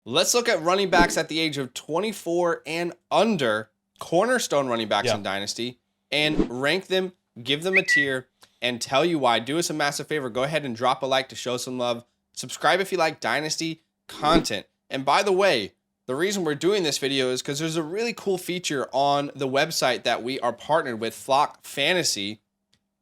Let's look at running backs at the age of 24 and under, cornerstone running backs in Dynasty, and rank them, give them a tier, and tell you why. Do us a massive favor. Go ahead and drop a like to show some love. Subscribe if you like Dynasty content. And by the way, the reason we're doing this video is because there's a really cool feature on the website that we are partnered with, Flock Fantasy,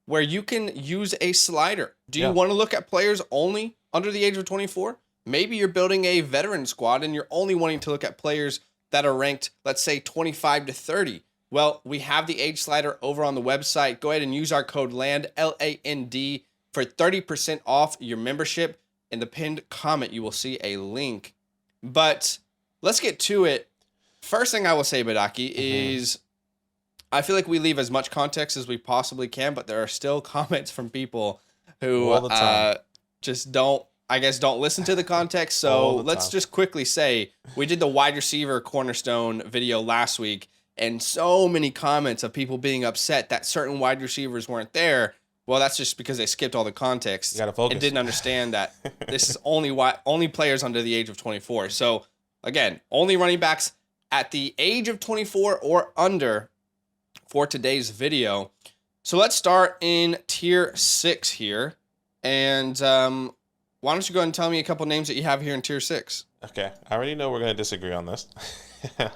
where you can use a slider. Do you want to look at players only under the age of 24? Maybe you're building a veteran squad and you're only wanting to look at players that are ranked, let's say, 25 to 30. Well, we have the age slider over on the website. Go ahead and use our code LAND, L-A-N-D, for 30% off your membership. In the pinned comment, you will see a link. But let's get to it. First thing I will say, Badake, is I feel like we leave as much context as we possibly can, but there are still comments from people who just don't listen to the context. So let's just quickly say we did the wide receiver cornerstone video last week, and so many comments of people being upset that certain wide receivers weren't there. Well, that's just because they skipped all the context. You gotta focus. And didn't understand that this is only players under the age of 24. So again, only running backs at the age of 24 or under for today's video. So let's start in tier 6 here. And why don't you go ahead and tell me a couple names that you have here in tier 6? Okay, I already know we're going to disagree on this.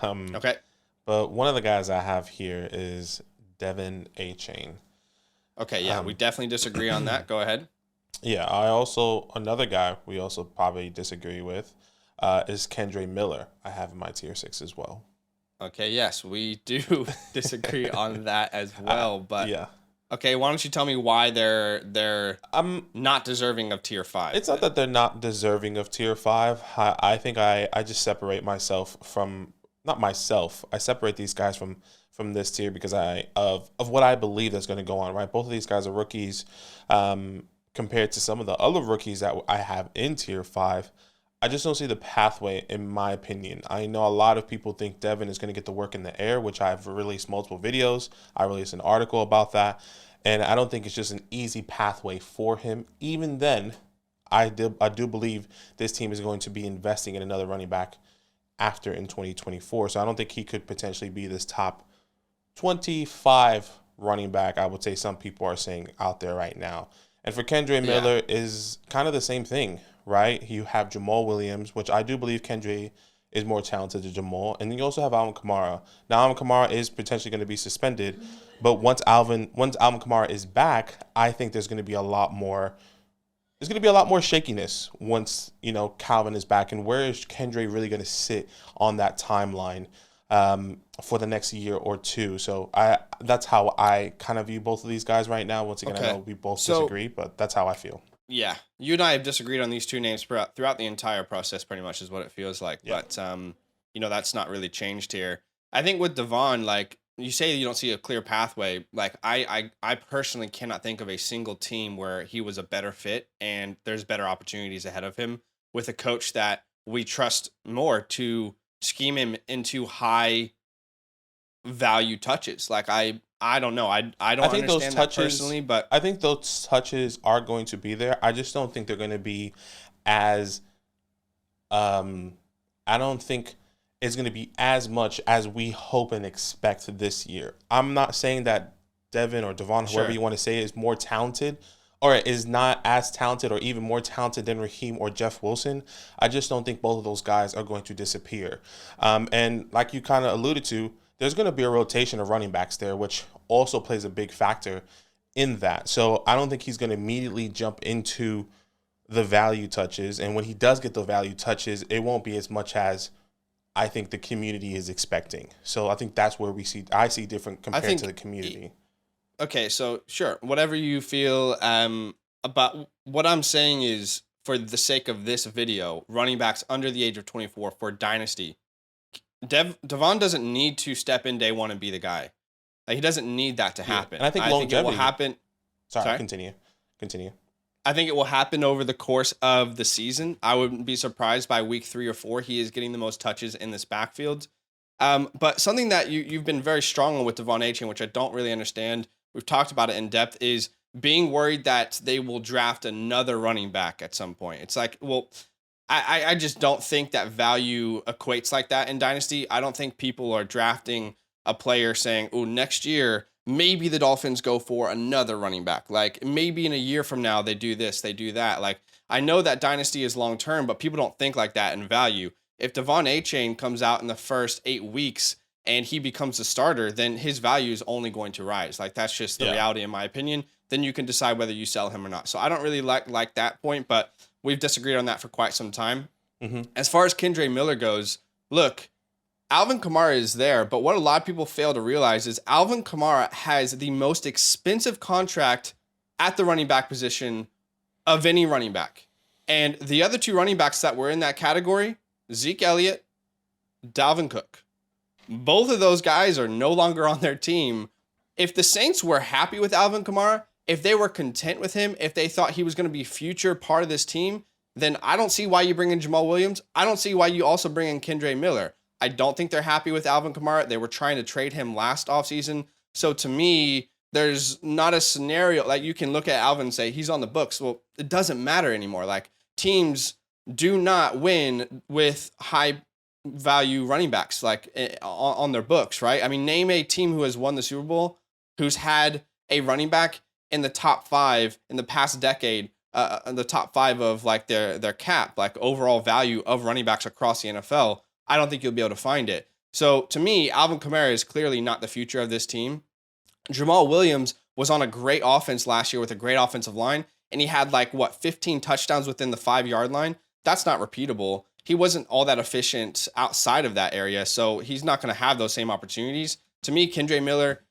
Okay. But one of the guys I have here is Devin A-Chain. Okay, yeah, we definitely disagree on that. Go ahead. Yeah, another guy we also probably disagree with is Kendre Miller. I have in my tier 6 as well. Okay, yes, we do disagree on that as well. But yeah. Okay, why don't you tell me why they're not deserving of tier 5? It's not that they're not deserving of tier 5. I think I just separate myself from, not myself, I separate these guys from this tier because of what I believe that's going to go on, right? Both of these guys are rookies compared to some of the other rookies that I have in tier 5. I just don't see the pathway, in my opinion. I know a lot of people think Devin is going to get the work in the air, which I've released multiple videos. I released an article about that. And I don't think it's just an easy pathway for him. Even then, I do believe this team is going to be investing in another running back after in 2024. So I don't think he could potentially be this top 25 running back, I would say some people are saying out there right now. And for Kendre Miller is kind of the same thing, right? You have Jamal Williams, which I do believe Kendre is more talented than Jamal. And you also have Alvin Kamara. Now, Alvin Kamara is potentially going to be suspended. But once Alvin Kamara is back, I think there's going to be a lot more shakiness once, Calvin is back. And where is Kendre really going to sit on that timeline for the next year or two? So that's how I kind of view both of these guys right now. Once again, I know we both disagree, but that's how I feel. Yeah, you and I have disagreed on these two names throughout the entire process, pretty much is what it feels like. Yeah. But, that's not really changed here. I think with Devon, like, you say you don't see a clear pathway. Like, I personally cannot think of a single team where he was a better fit and there's better opportunities ahead of him with a coach that we trust more to scheme him into high value touches. Like, I don't know. I don't understand those touches, that personally, but I think those touches are going to be there. I just don't think they're going to be as I don't think it's going to be as much as we hope and expect this year. I'm not saying that Devin or Devon, whoever you want to say, is more talented or is not as talented or even more talented than Raheem or Jeff Wilson. I just don't think both of those guys are going to disappear. And like you kind of alluded to, there's going to be a rotation of running backs there, which also plays a big factor in that. So I don't think he's going to immediately jump into the value touches. And when he does get the value touches, it won't be as much as I think the community is expecting. So I think that's where I see different compared to the community. Okay, so sure, whatever you feel about what I'm saying is, for the sake of this video, running backs under the age of 24 for Dynasty, Devon doesn't need to step in day one and be the guy. Like, he doesn't need that to happen. And I think longevity it will happen. Sorry, continue. I think it will happen over the course of the season. I wouldn't be surprised by week 3 or 4 he is getting the most touches in this backfield. But something that you've been very strong on with Devon A-Chain, which I don't really understand, we've talked about it in depth, is being worried that they will draft another running back at some point. It's like, well, I just don't think that value equates like that in Dynasty. I don't think people are drafting a player saying, oh, next year, maybe the Dolphins go for another running back. Like maybe in a year from now, they do this, they do that. Like I know that Dynasty is long term, but people don't think like that in value. If Devon Achane comes out in the first 8 weeks and he becomes a starter, then his value is only going to rise. Like that's just the reality, in my opinion. Then you can decide whether you sell him or not. So I don't really like that point, but we've disagreed on that for quite some time. As far as Kendre Miller goes, look, Alvin Kamara is there, but what a lot of people fail to realize is Alvin Kamara has the most expensive contract at the running back position of any running back. And the other two running backs that were in that category, Zeke Elliott, Dalvin Cook. Both of those guys are no longer on their team. If the Saints were happy with Alvin Kamara, if they were content with him, if they thought he was going to be a future part of this team, then I don't see why you bring in Jamal Williams. I don't see why you also bring in Kendre Miller. I don't think they're happy with Alvin Kamara. They were trying to trade him last offseason. So to me, there's not a scenario like you can look at Alvin and say he's on the books. Well, it doesn't matter anymore. Like teams do not win with high value running backs like on their books, right? I mean, name a team who has won the Super Bowl who's had a running back in the top 5 in the past decade, the top 5 of like their cap, like overall value of running backs across the NFL. I don't think you'll be able to find it. So to me, Alvin Kamara is clearly not the future of this team. Jamal Williams was on a great offense last year with a great offensive line, and he had 15 touchdowns within the 5-yard line. That's not repeatable. He wasn't all that efficient outside of that area, so he's not going to have those same opportunities. To me, Kendre Miller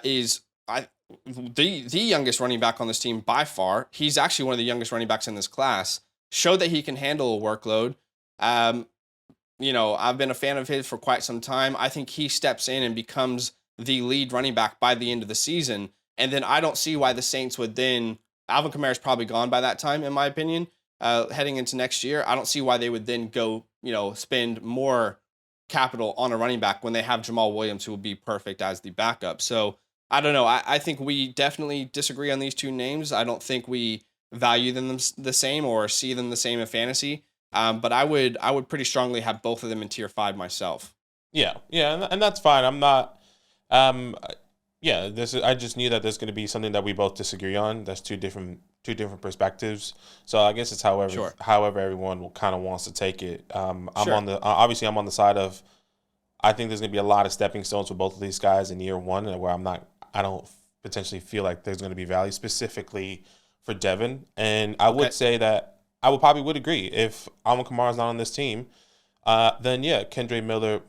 is the youngest running back on this team by far. He's actually one of the youngest running backs in this class. Showed that he can handle a workload. I've been a fan of his for quite some time. I think he steps in and becomes the lead running back by the end of the season. And then I don't see why the Saints would then, Alvin Kamara is probably gone by that time, in my opinion, heading into next year. I don't see why they would then go, spend more capital on a running back when they have Jamal Williams, who will be perfect as the backup. So I don't know. I think we definitely disagree on these two names. I don't think we value them the same or see them the same in fantasy. But I would pretty strongly have both of them in tier 5 myself. Yeah, and that's fine. I'm not. I just knew that there's going to be something that we both disagree on. That's two different perspectives. So I guess it's however everyone kind of wants to take it. I'm on the side of I think there's going to be a lot of stepping stones for both of these guys in year 1, where I don't potentially feel like there's going to be value specifically for Devin. And I would say that I would agree if Alvin Kamara is not on this team, then Kendre Miller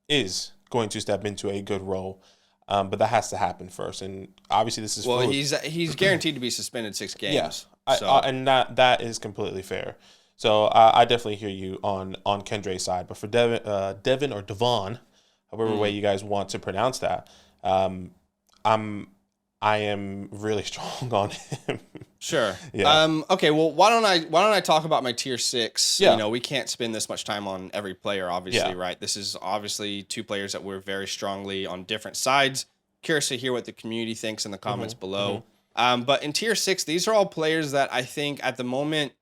is going to step into a good role, but that has to happen first. And obviously, this is fluid. He's guaranteed to be suspended 6 games. Yeah, and that is completely fair. So I definitely hear you on Kendre's side, but for Devin or Devon, however way you guys want to pronounce that, I am really strong on him. Sure. Yeah. Okay. Well, why don't I talk about my tier 6? Yeah. We can't spend this much time on every player, obviously, right? This is obviously 2 players that we're very strongly on different sides. Curious to hear what the community thinks in the comments below. But in tier 6, these are all players that I think at the moment,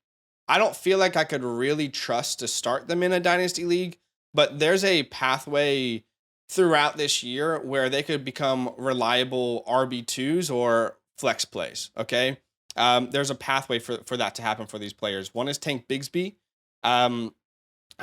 I don't feel like I could really trust to start them in a dynasty league, but there's a pathway throughout this year where they could become reliable RB2s or flex plays, okay? There's a pathway for that to happen for these players. One is Tank Bigsby. I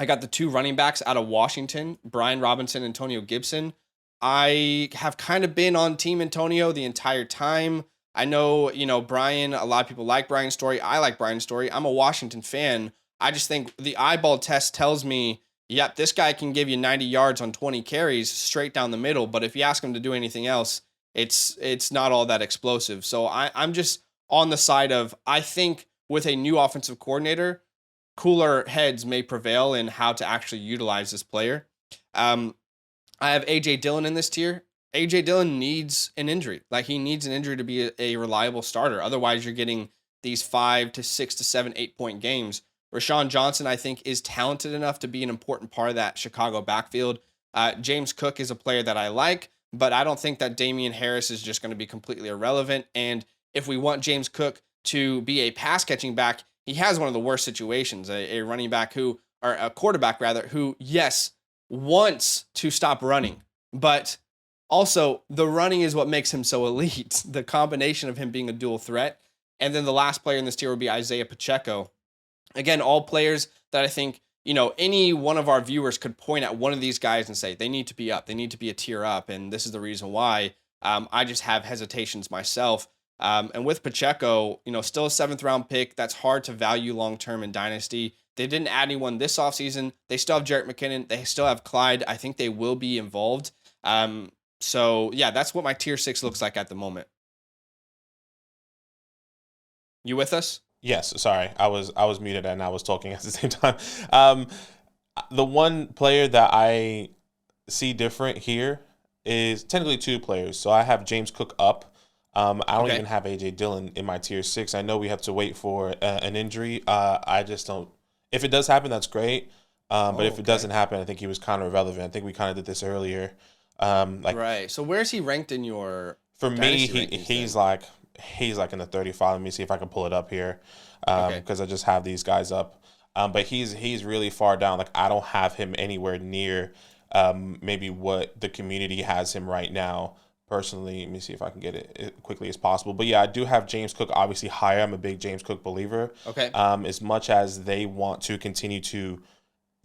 got the 2 running backs out of Washington, Brian Robinson, Antonio Gibson. I have kind of been on Team Antonio the entire time. I know, Brian, a lot of people like Brian's story. I like Brian's story. I'm a Washington fan. I just think the eyeball test tells me, yep, this guy can give you 90 yards on 20 carries straight down the middle. But if you ask him to do anything else, it's not all that explosive. So I'm just on the side of, I think with a new offensive coordinator, cooler heads may prevail in how to actually utilize this player. I have A.J. Dillon in this tier. A.J. Dillon needs an injury. Like, he needs an injury to be a reliable starter. Otherwise, you're getting these 5 to 6 to 7, 8-point games. Rashawn Johnson, I think, is talented enough to be an important part of that Chicago backfield. James Cook is a player that I like, but I don't think that Damian Harris is just going to be completely irrelevant. And if we want James Cook to be a pass-catching back, he has one of the worst situations, a running back who, or a quarterback rather, who, yes, wants to stop running, but also the running is what makes him so elite. The combination of him being a dual threat. And then the last player in this tier would be Isaiah Pacheco. Again, all players that I think, any one of our viewers could point at one of these guys and say they need to be up, they need to be a tier up. And this is the reason why I just have hesitations myself. And with Pacheco, still a 7th round pick. That's hard to value long-term in Dynasty. They didn't add anyone this offseason. They still have Jarrett McKinnon. They still have Clyde. I think they will be involved. So yeah, that's what my tier 6 looks like at the moment. You with us? Yes, sorry. I was muted and I was talking at the same time. The one player that I see different here is technically 2 players. So I have James Cook up. I don't even have AJ Dillon in my tier 6. I know we have to wait for an injury. I just don't. If it does happen, that's great. But if it doesn't happen, I think he was kind of irrelevant. I think we kind of did this earlier. Right. So where's he ranked in your? For me, he's like in the 35. Let me see if I can pull it up here, because I just have these guys up. But he's really far down. Like, I don't have him anywhere near maybe what the community has him right now. Personally, let me see if I can get it as quickly as possible. But yeah, I do have James Cook obviously higher. I'm a big James Cook believer. Okay. As much as they want to continue to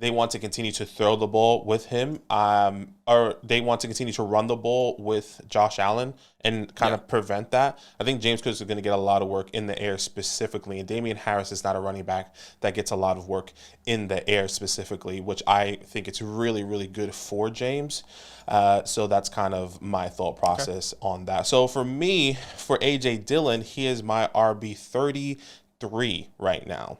throw the ball with him, or they want to continue to run the ball with Josh Allen and kind of prevent that. I think James Cook is going to get a lot of work in the air specifically, and Damian Harris is not a running back that gets a lot of work in the air specifically, which I think it's really, really good for James. So that's kind of my thought process on that. So for me, for AJ Dillon, he is my RB 33 right now.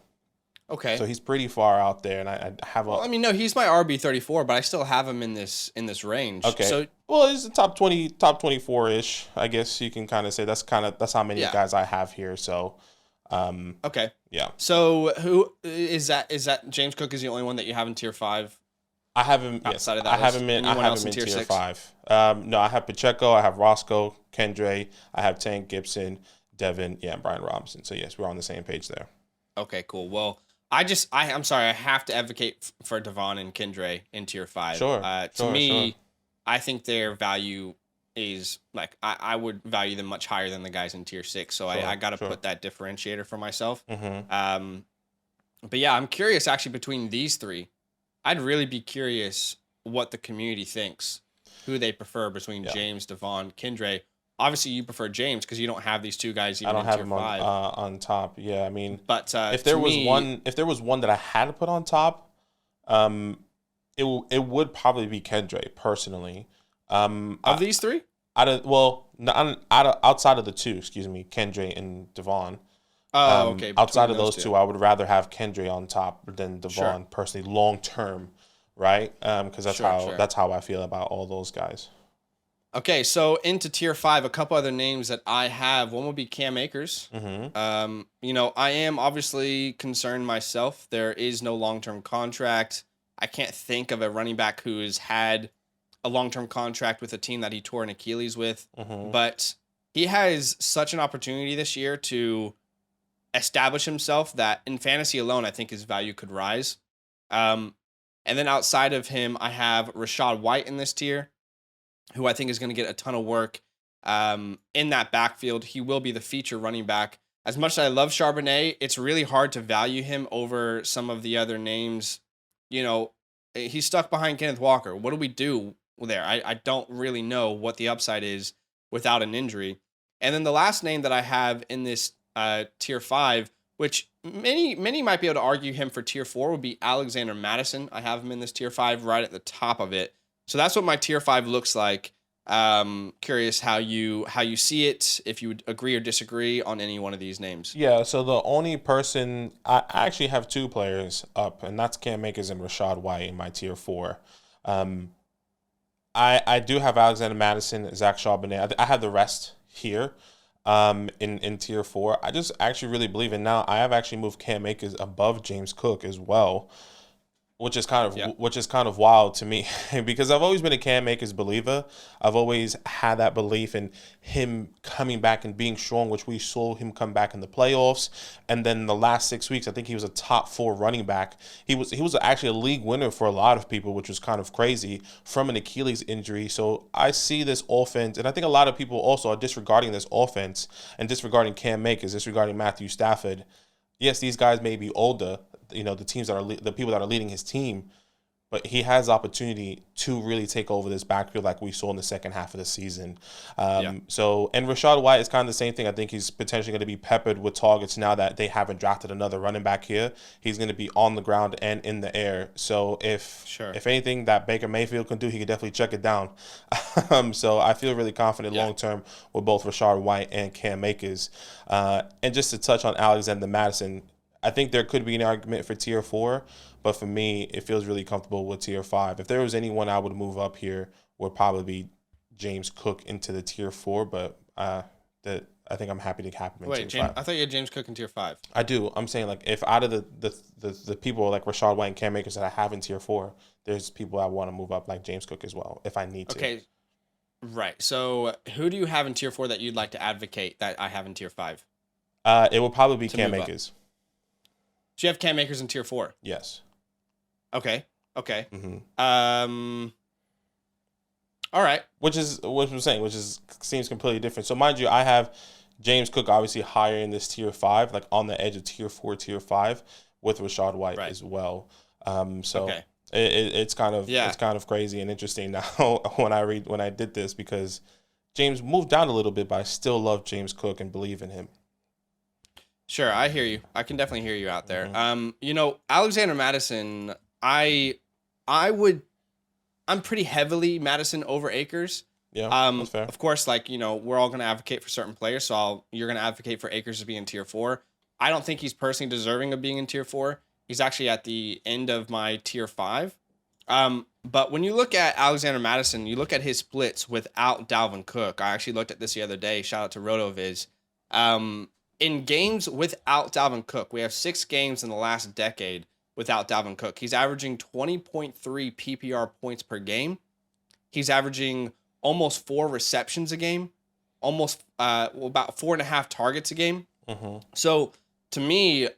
Okay. So he's pretty far out there, and I have a. Well, I mean, no, he's my RB 34, but I still have him in this range. Okay. So, well, he's the top 24 ish. I guess you can kind of say that's how many guys I have here. So, okay. Yeah. So who is that? Is that James Cook is the only one that you have in tier 5? I have him. Outside of that, I have him in. I have him in tier 5. No, I have Pacheco. I have Roscoe, Kendre. I have Tank Gibson, Devin. Yeah, and Brian Robinson. So yes, we're on the same page there. Okay, cool. Well, I'm sorry, I have to advocate for Devon and Kendre in tier 5. Sure. To me, I think their value is like I would value them much higher than the guys in tier 6. So I got to put that differentiator for myself. Mm-hmm. But yeah, I'm curious actually between these 3. I'd really be curious what the community thinks, who they prefer between James, Devon, Kendre. Obviously, you prefer James because you don't have these 2 guys even in tier 5. I don't have him on top. Yeah, I mean, but if there was one that I had to put on top, it would probably be Kendre personally. Of these 3, outside of the 2, excuse me, Kendre and Devon. Oh, okay. Outside of those 2, I would rather have Kendre on top than Devon personally, long term, right? Because that's how I feel about all those guys. Okay, so into tier 5, a couple other names that I have. One would be Cam Akers. Mm-hmm. I am obviously concerned myself. There is no long-term contract. I can't think of a running back who has had a long-term contract with a team that he tore an Achilles with. Mm-hmm. But he has such an opportunity this year to establish himself that in fantasy alone, I think his value could rise. And then outside of him, I have Rachaad White in this tier, who I think is going to get a ton of work in that backfield. He will be the feature running back. As much as I love Charbonnet, it's really hard to value him over some of the other names. He's stuck behind Kenneth Walker. What do we do there? I don't really know what the upside is without an injury. And then the last name that I have in this tier 5, which many might be able to argue him for tier 4, would be Alexander Madison. I have him in this tier 5 right at the top of it. So that's what my tier 5 looks like. Curious how you see it, if you would agree or disagree on any one of these names. Yeah, so the only person I actually have 2 players up, and that's Cam Akers and Rachaad White in my tier 4. I do have Alexander Madison, Zach Charbonnet. I have the rest here in tier 4. I just actually really believe, and now I have actually moved Cam Akers above James Cook as well. which is kind of wild to me because I've always been a Cam Akers believer. I've always had that belief in him coming back and being strong, which we saw him come back in the playoffs. And then the last 6 weeks, I think he was a top 4 running back. He was actually a league winner for a lot of people, which was kind of crazy, from an Achilles injury. So I see this offense, and I think a lot of people also are disregarding this offense and disregarding Cam Akers, disregarding Matthew Stafford. Yes, these guys may be older, the people that are leading his team, but he has opportunity to really take over this backfield like we saw in the second half of the season. So, and Rachaad White is kind of the same thing. I think he's potentially going to be peppered with targets now that they haven't drafted another running back here. He's going to be on the ground and in the air. So if anything that Baker Mayfield can do, he can definitely check it down. So I feel really confident long-term with both Rachaad White and Cam Akers. And just to touch on Alexander Mattison, I think there could be an argument for tier 4, but for me, it feels really comfortable with tier 5. If there was anyone I would move up here, would probably be James Cook into the tier 4, but I think I'm happy to have him in tier 5. I thought you had James Cook in tier 5. I do. I'm saying, like, if out of the people like Rachaad White and Cam Akers that I have in tier 4, there's people I want to move up like James Cook as well if I need to. Okay, right. So who do you have in tier 4 that you'd like to advocate that I have in tier 5? It will probably be Cam Akers. So you have Cam Akers in tier 4? Yes. Okay. Mm-hmm. All right. Which is what I'm saying, seems completely different. So mind you, I have James Cook obviously higher in this tier 5, like on the edge of tier 4, tier 5, with Rachaad White as well. It's kind of crazy and interesting now when I did this, because James moved down a little bit, but I still love James Cook and believe in him. Sure, I hear you. I can definitely hear you out there. Mm-hmm. Alexander Mattison, I'm pretty heavily Mattison over Akers. Yeah, that's fair. Of course, we're all going to advocate for certain players, so you're going to advocate for Akers to be in tier 4. I don't think he's personally deserving of being in tier 4. He's actually at the end of my tier 5. But when you look at Alexander Mattison, you look at his splits without Dalvin Cook. I actually looked at this the other day. Shout out to RotoViz. In games without Dalvin Cook, we have 6 games in the last decade without Dalvin Cook. He's averaging 20.3 PPR points per game. He's averaging almost 4 receptions a game, almost about 4.5 targets a game. Mm-hmm. So to me,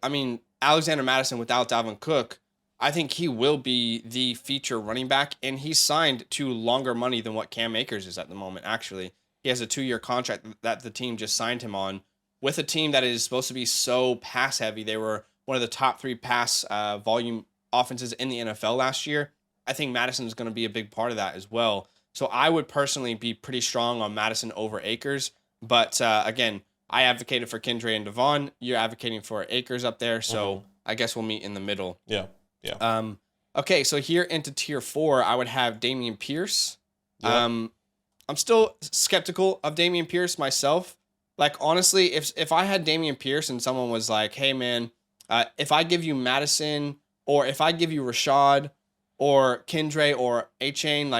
Alexander Mattison without Dalvin Cook, I think he will be the feature running back, and he's signed to longer money than what Cam Akers is at the moment. Actually, he has a 2-year contract that the team just signed him on, with a team that is supposed to be so pass heavy. They were one of the top 3 pass volume offenses in the NFL last year. I think Mattison is going to be a big part of that as well. So I would personally be pretty strong on Mattison over Akers. But again, I advocated for Kendra and Devon. You're advocating for Akers up there. So I guess we'll meet in the middle. Yeah. Okay, so here into tier 4, I would have Dameon Pierce. Yeah. I'm still skeptical of Dameon Pierce myself. Like, honestly, if I had Dameon Pierce and someone was like, hey, man, if I give you Mattison, or if I give you Rachaad or Kendra or A-Chain,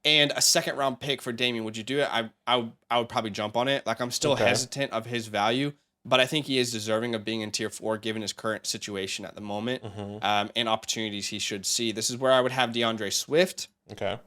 and a 2nd-round pick for Dameon, would you do it? I would probably jump on it. I'm still hesitant of his value, but I think he is deserving of being in tier 4 given his current situation at the moment, and opportunities he should see. This is where I would have DeAndre Swift. Okay.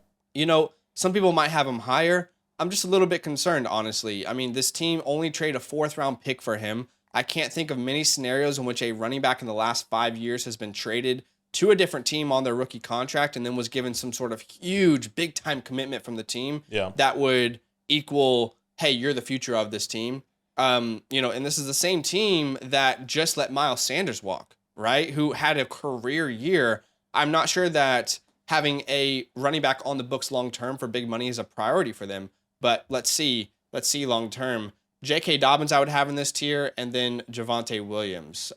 Some people might have him higher. I'm just a little bit concerned, honestly. This team only traded a 4th-round pick for him. I can't think of many scenarios in which a running back in the last 5 years has been traded to a different team on their rookie contract and then was given some sort of huge, big-time commitment from the team that would equal, hey, you're the future of this team. And this is the same team that just let Miles Sanders walk, right? Who had a career year. I'm not sure that having a running back on the books long-term for big money is a priority for them. But let's see long term. J.K. Dobbins I would have in this tier, and then Javonte Williams.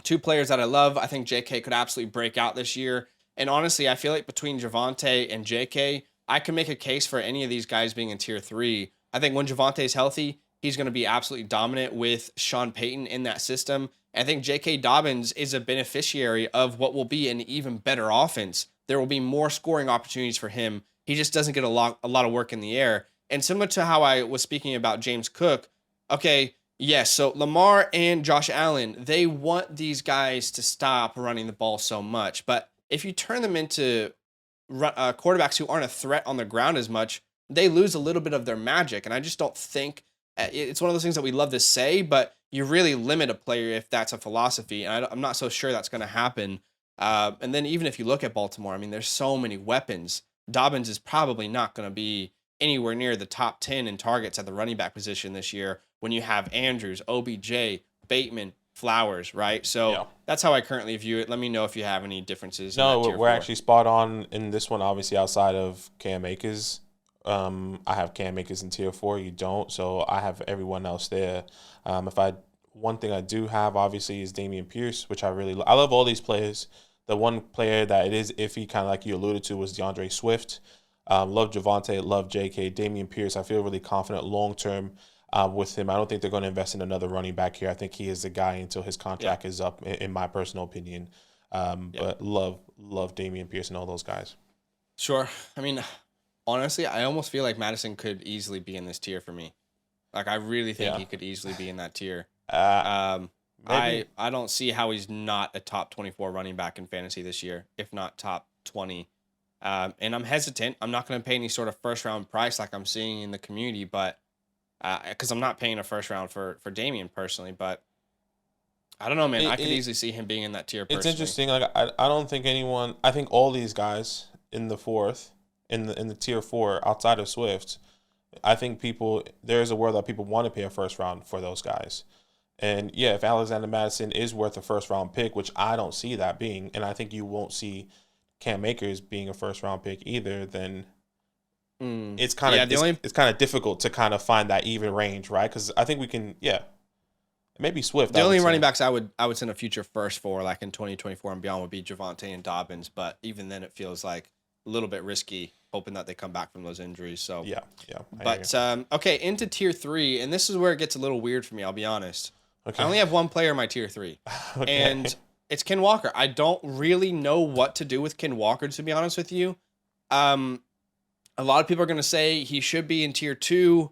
2 players that I love. I think J.K. could absolutely break out this year. And honestly, I feel like between Javonte and J.K., I can make a case for any of these guys being in tier 3. I think when Javonte is healthy, he's going to be absolutely dominant with Sean Payton in that system. And I think J.K. Dobbins is a beneficiary of what will be an even better offense. There will be more scoring opportunities for him. He just doesn't get a lot of work in the air. And similar to how I was speaking about James Cook, okay, Yes, so Lamar and Josh Allen, they want these guys to stop running the ball so much. But if you turn them into quarterbacks who aren't a threat on the ground as much, they lose a little bit of their magic. And I just don't think it's one of those things that we love to say, but you really limit a player if that's a philosophy. And I'm not so sure that's going to happen. And then even if you look at Baltimore, I mean, there's so many weapons. Dobbins is probably not going to be anywhere near the top 10 in targets at the running back position this year when you have Andrews, OBJ, Bateman, Flowers, right? So that's how I currently view it. Let me know if you have any differences. No, we're actually spot on in this one, obviously, outside of Cam Akers. I have Cam Akers in tier 4. You don't, so I have everyone else there. One thing I do have, obviously, is Dameon Pierce, which I love all these players. The one player that it is iffy, kind of like you alluded to, was DeAndre Swift. Love Javonte, love JK. Dameon Pierce, I feel really confident long-term with him. I don't think they're going to invest in another running back here. I think he is the guy until his contract is up, in my personal opinion. But love Dameon Pierce and all those guys. Sure. I mean, honestly, I almost feel like Madison could easily be in this tier for me. Like, I really think he could easily be in that tier. I don't see how he's not a top 24 running back in fantasy this year, if not top 20. And I'm hesitant. I'm not going to pay any sort of first round price like I'm seeing in the community, but because I'm not paying a first round for Dameon personally. But I don't know, man. I could easily see him being in that tier. It's interesting. Like I don't think anyone. I think all these guys in the fourth, in the tier 4, outside of Swift, I think there's a world that people want to pay a first round for those guys. And yeah, if Alexander Madison is worth a first round pick, which I don't see that being, and I think you won't see Cam Akers being a first round pick either, then it's kind of difficult to kind of find that even range, right? Because I think we can, maybe Swift. The only running backs I would send a future first for, like in 2024 and beyond, would be Javonte and Dobbins. But even then, it feels like a little bit risky, hoping that they come back from those injuries. So yeah. But okay, into tier 3, and this is where it gets a little weird for me. I'll be honest. Okay. I only have one player in my tier 3, and it's Ken Walker. I don't really know what to do with Ken Walker, to be honest with you. A lot of people are going to say he should be in tier 2,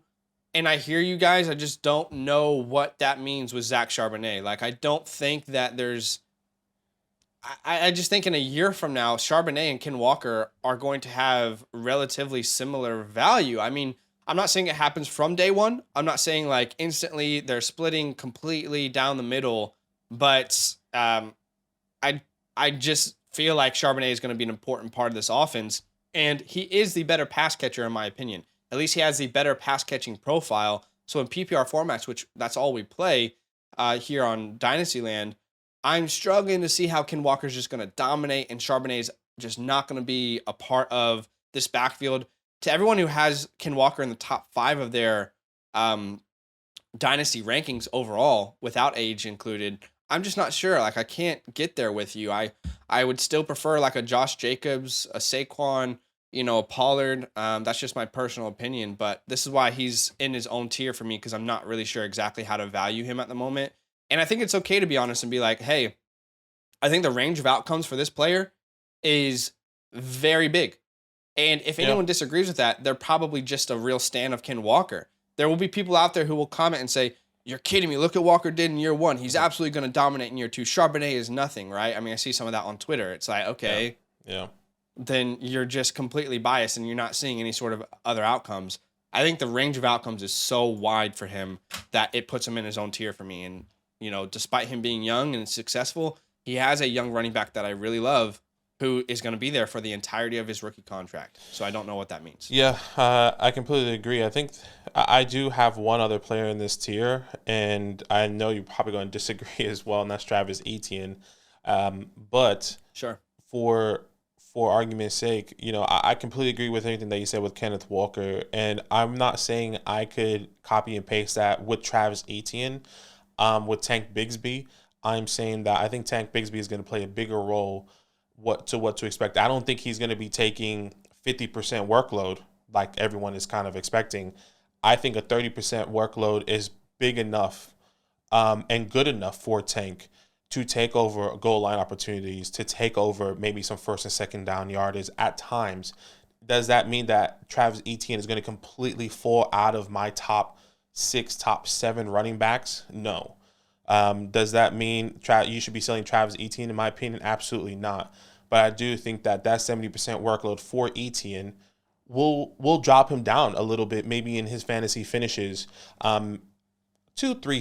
and I hear you guys. I just don't know what that means with Zach Charbonnet. Like, I don't think that there's... I just think in a year from now, Charbonnet and Ken Walker are going to have relatively similar value. I mean, I'm not saying it happens from day one. I'm not saying like instantly they're splitting completely down the middle, but I just feel like Charbonnet is going to be an important part of this offense, and he is the better pass catcher in my opinion. At least he has the better pass catching profile. So in PPR formats, which that's all we play here on DynastyLand, I'm struggling to see how Ken Walker's just going to dominate and Charbonnet's just not going to be a part of this backfield. To everyone who has Ken Walker in the top 5 of their dynasty rankings overall, without age included, I'm just not sure. Like, I can't get there with you. I would still prefer like a Josh Jacobs, a Saquon, a Pollard. That's just my personal opinion, but this is why he's in his own tier for me, because I'm not really sure exactly how to value him at the moment. And I think it's okay to be honest and be like, hey, I think the range of outcomes for this player is very big. And if anyone disagrees with that, they're probably just a real stan of Ken Walker. There will be people out there who will comment and say, you're kidding me. Look what Walker did in year 1. He's absolutely going to dominate in year 2. Charbonnet is nothing, right? I mean, I see some of that on Twitter. It's like, okay, then you're just completely biased and you're not seeing any sort of other outcomes. I think the range of outcomes is so wide for him that it puts him in his own tier for me. And, despite him being young and successful, he has a young running back that I really love who is going to be there for the entirety of his rookie contract. So I don't know what that means. Yeah, I completely agree. I think I do have one other player in this tier, and I know you're probably going to disagree as well, and that's Travis Etienne. But sure, for argument's sake, I completely agree with anything that you said with Kenneth Walker, and I'm not saying I could copy and paste that with Travis Etienne, with Tank Bigsby. I'm saying that I think Tank Bigsby is going to play a bigger role. What to expect. I don't think he's going to be taking 50% workload like everyone is kind of expecting. I think a 30% workload is big enough and good enough for Tank to take over goal line opportunities, to take over maybe some first and second down yardage at times. Does that mean that Travis Etienne is going to completely fall out of my top 6 top 7 running backs? No. Does that mean you should be selling Travis Etienne? In my opinion, absolutely not. But I do think that 70% workload for Etienne will drop him down a little bit, maybe in his fantasy finishes, 2-3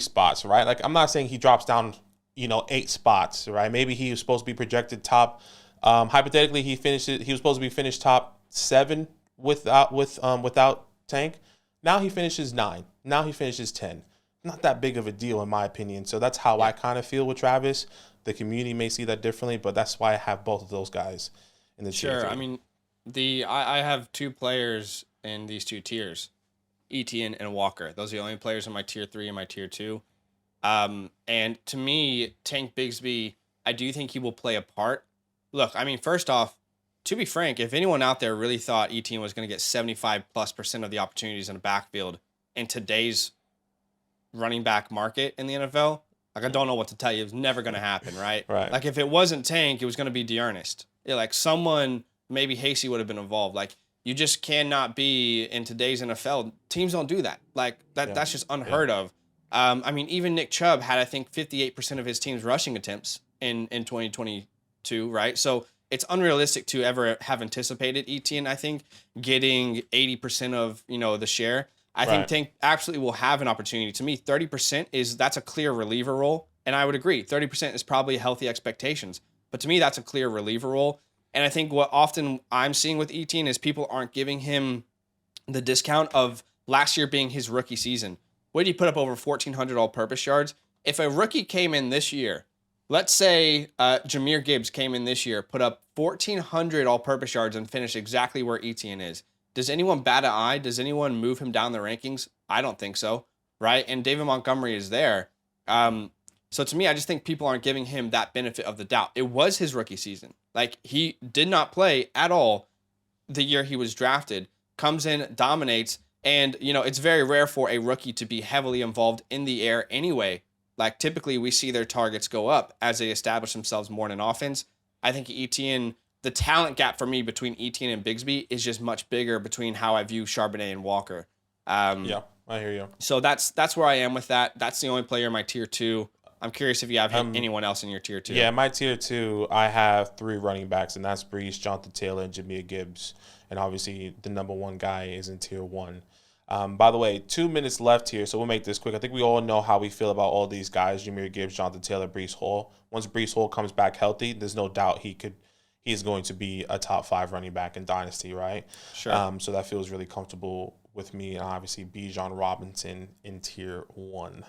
spots, right? Like, I'm not saying he drops down, 8 spots, right? Maybe he was supposed to be projected top. Hypothetically, he was supposed to be finished top 7 without Tank. Now he finishes 9. Now he finishes 10. Not that big of a deal, in my opinion. So that's how I kind of feel with Travis. The community may see that differently, but that's why I have both of those guys in the tier. Sure. I mean, I have 2 players in these 2 tiers, Etienne and Walker. Those are the only players in my tier 3 and my tier 2. And to me, Tank Bigsby, I do think he will play a part. Look, I mean, first off, to be frank, if anyone out there really thought Etienne was going to get 75+% of the opportunities in the backfield in today's running back market in the NFL, like, I don't know what to tell you. It was never going to happen, right? Right. Like, if it wasn't Tank, it was going to be D'Ernest. Yeah, like, someone, maybe Hasty would have been involved. Like, you just cannot be in today's NFL. Teams don't do that. Like, that's just unheard of. I mean, even Nick Chubb had, I think, 58% of his team's rushing attempts in 2022, right? So it's unrealistic to ever have anticipated Etienne, I think, getting 80% of, the share. I think Tank absolutely will have an opportunity. To me, 30% that's a clear reliever role. And I would agree, 30% is probably healthy expectations. But to me, that's a clear reliever role. And I think what often I'm seeing with Etienne is people aren't giving him the discount of last year being his rookie season. What did he put up over 1,400 all-purpose yards? If a rookie came in this year, let's say Jahmyr Gibbs came in this year, put up 1,400 all-purpose yards and finished exactly where Etienne is. Does anyone bat an eye? Does anyone move him down the rankings? I don't think so, right? And David Montgomery is there. So to me, I just think people aren't giving him that benefit of the doubt. It was his rookie season. Like, he did not play at all the year he was drafted, comes in, dominates, and, it's very rare for a rookie to be heavily involved in the air anyway. Like, typically we see their targets go up as they establish themselves more in offense. I think Etienne, the talent gap for me between Etienne and Bigsby is just much bigger between how I view Charbonnet and Walker. Yeah, I hear you. So that's where I am with that. That's the only player in my tier 2. I'm curious if you have anyone else in your tier 2. Yeah, my tier 2, I have 3 running backs, and that's Brees, Jonathan Taylor, and Jahmyr Gibbs. And obviously, the number 1 guy is in tier 1. By the way, 2 minutes left here, so we'll make this quick. I think we all know how we feel about all these guys, Jahmyr Gibbs, Jonathan Taylor, Brees Hall. Once Brees Hall comes back healthy, there's no doubt he is going to be a top 5 running back in Dynasty, right? Sure. So that feels really comfortable with me. And obviously, Bijan Robinson in tier 1.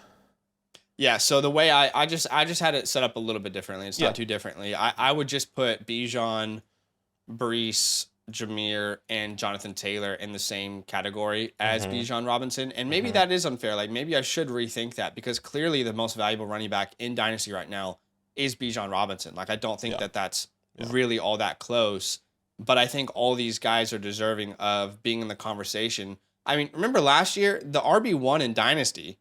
Yeah, so the way I just had it set up a little bit differently. It's not too differently. I would just put Bijan, Brees, Jahmyr, and Jonathan Taylor in the same category as Bijan Robinson. And maybe that is unfair. Like, maybe I should rethink that, because clearly the most valuable running back in Dynasty right now is Bijan Robinson. Like, I don't think that's really all that close. But I think all these guys are deserving of being in the conversation. I mean, remember last year, the RB1 in Dynasty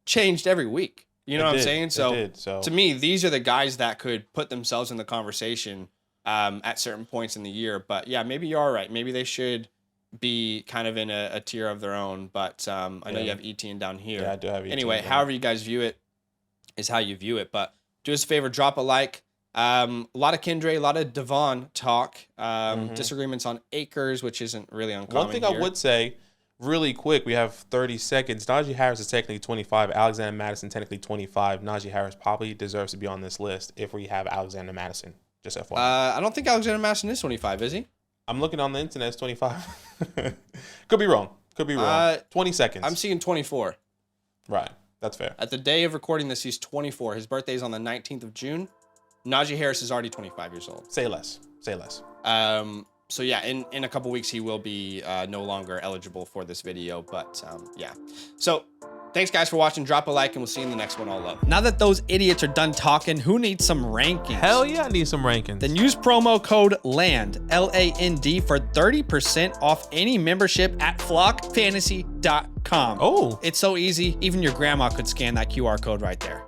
changed every week. You know what I'm saying? So to me, these are the guys that could put themselves in the conversation at certain points in the year. But yeah, maybe you are right. Maybe they should be kind of in a tier of their own. But I know you have Etienne down here. Yeah, I do have Etienne. Anyway, however you guys view it is how you view it. But do us a favor, drop a like. A lot of Kendre, a lot of Devon talk. Disagreements on Akers, which isn't really uncommon. One thing I would say, really quick, we have 30 seconds. Najee Harris is technically 25. Alexander Madison technically 25. Najee Harris probably deserves to be on this list if we have Alexander Madison. Just FYI. I don't think Alexander Madison is 25, is he? I'm looking on the internet. It's 25. Could be wrong. 20 seconds. I'm seeing 24. Right. That's fair. At the day of recording this, he's 24. His birthday is on the 19th of June. Najee Harris is already 25 years old. Say less. So yeah, in a couple weeks, he will be no longer eligible for this video, but yeah. So thanks guys for watching. Drop a like and we'll see you in the next one. All love. Now that those idiots are done talking, who needs some rankings? Hell yeah, I need some rankings. Then use promo code LAND, L-A-N-D, for 30% off any membership at flockfantasy.com. Oh. It's so easy. Even your grandma could scan that QR code right there.